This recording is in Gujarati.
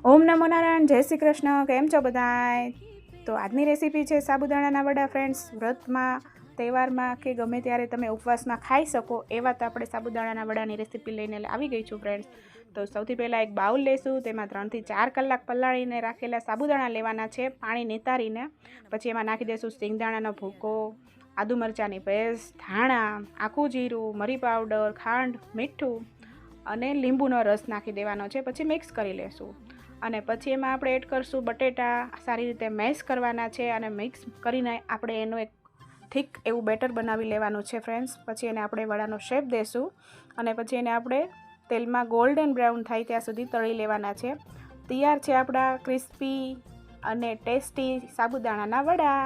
ઓમ નમો નારાયણ, જય શ્રી કૃષ્ણ. કેમ છો બધાય? તો આજની રેસીપી છે સાબુદાણાના વડા ફ્રેન્ડ્સ. વ્રતમાં, તહેવારમાં કે ગમે ત્યારે તમે ઉપવાસમાં ખાઈ શકો એવા તો આપણે સાબુદાણાના વડાની રેસીપી લઈને આવી ગઈ છું ફ્રેન્ડ્સ. તો સૌથી પહેલાં એક બાઉલ લેશું, તેમાં 3 થી 4 કલાક પલાળીને રાખેલા સાબુદાણા લેવાના છે, પાણી નિતારીને. પછી એમાં નાખી દઈશું સિંગદાણાનો ભૂકો, આદુ મરચાંની પેસ્ટ, ધાણા, આખું જીરું, મરી પાવડર, ખાંડ, મીઠું અને લીંબુનો રસ નાખી દેવાનો છે. પછી મિક્સ કરી લેશું અને પછી એમાં આપણે એડ કરશું બટેટા. સારી રીતે મેશ કરવાના છે અને મિક્સ કરીને આપણે એનું એક થીક એવું બેટર બનાવી લેવાનું છે ફ્રેન્ડ્સ. પછી એને આપણે વડાનો શેપ દેશું અને પછી એને આપણે તેલમાં ગોલ્ડન બ્રાઉન થાય ત્યાં સુધી તળી લેવાના છે. તૈયાર છે આપણા ક્રિસ્પી અને ટેસ્ટી સાબુદાણાના વડા.